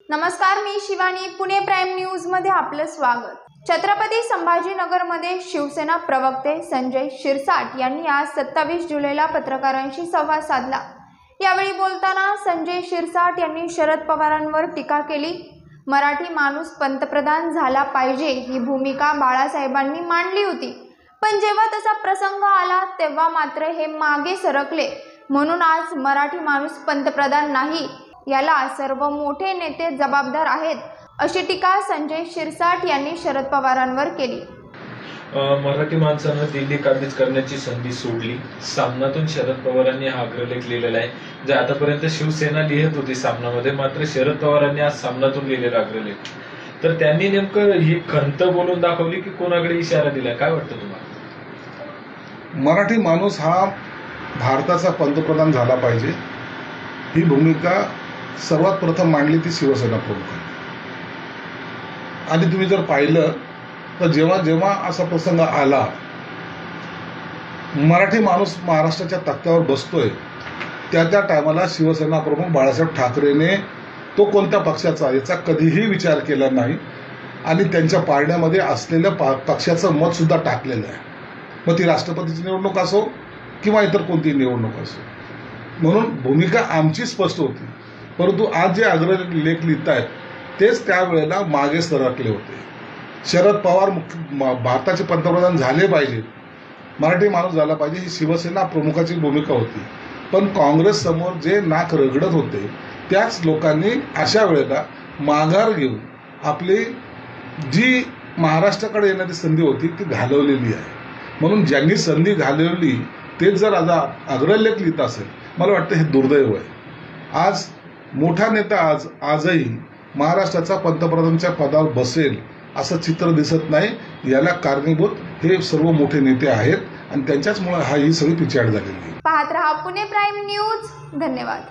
नमस्कार, मी Shivani. Pune prime news मध्ये आपलं स्वागत. छत्रपती संभाजीनगरमध्ये शिवसेना प्रवक्ते संजय शिरसाट यांनी आज 27 जुलैला पत्रकारांशी संवाद साधला. यावेळी बोलताना संजय शिरसाट यांनी शरद पवारांवर टीका केली. मराठी माणूस पंतप्रधान झाला पाहिजे ही भूमिका बाळासाहेबांनी मांडली होती, पण जेव्हा तसा प्रसंग आला तेव्हा मात्र हे मागे सरकले. म्हणून आज मराठी माणूस पंतप्रधान नाही, याला सर्व मोठे नेते जबाबदार आहेत, अशी टीका संजय शिरसाट यांनी शरद पवारांवर केली. मराठी माणसानं दिल्ली काबीज करण्याची संधी सोडली. सामनातून शरद पवारांनी हा अग्रलेख लिहिलेला आहे. जे आतापर्यंत शिवसेना लिहित होती सामनामध्ये, मात्र शरद पवारांनी आज सामनातून लिहिलेला अग्रलेख. तर त्यांनी नेमकं ही खंत बोलून दाखवली की कोणाकडे इशारा दिला, काय वाटतं तुम्हाला? मराठी माणूस हा भारताचा पंतप्रधान झाला पाहिजे ही भूमिका सर्वात प्रथम मांडली ती शिवसेना प्रमुखांनी. आणि तुम्ही जर पाहिलं तर जेव्हा जेव्हा असा प्रसंग आला, मराठी माणूस महाराष्ट्राच्या तख्त्यावर बसतोय, त्या टायमाला शिवसेना प्रमुख बाळासाहेब ठाकरेने तो कोणत्या पक्षाचा याचा कधीही विचार केला नाही आणि त्यांच्या पारड्यामध्ये असलेल्या पक्षाचं मत सुद्धा टाकलेलं आहे. मग ती राष्ट्रपतीची निवडणूक असो किंवा इतर कोणतीही निवडणूक असो. म्हणून भूमिका आमची स्पष्ट होती. परंतु आज जे अग्रलेख लिहित आहेत तेच त्यावेळेला मागे सरकले होते. शरद पवार भारताचे पंतप्रधान झाले पाहिजे, मराठी माणूस झाला पाहिजे ही शिवसेना प्रमुखाची भूमिका होती. पण काँग्रेस समोर जे नाक रगडत होते त्याच लोकांनी अशा वेळेला माघार घेऊन आपली जी महाराष्ट्राकडे येण्याची संधी होती ती घालवलेली आहे. म्हणून ज्यांनी संधी घालवली तेच जर आता अग्रलेख लिहित असेल, मला वाटतं हे दुर्दैव आहे. आज मोठा नेता आजही महाराष्ट्राचा पंतप्रधानांच्या पदावर बसेल असं चित्र दिसत नाही. याला कारणीभूत हे सर्व मोठे नेते आहेत आणि त्यांच्याचमुळे ही सगळी पिछाड झालेली आहे. पाहत रहा पुणे प्राईम न्यूज. धन्यवाद.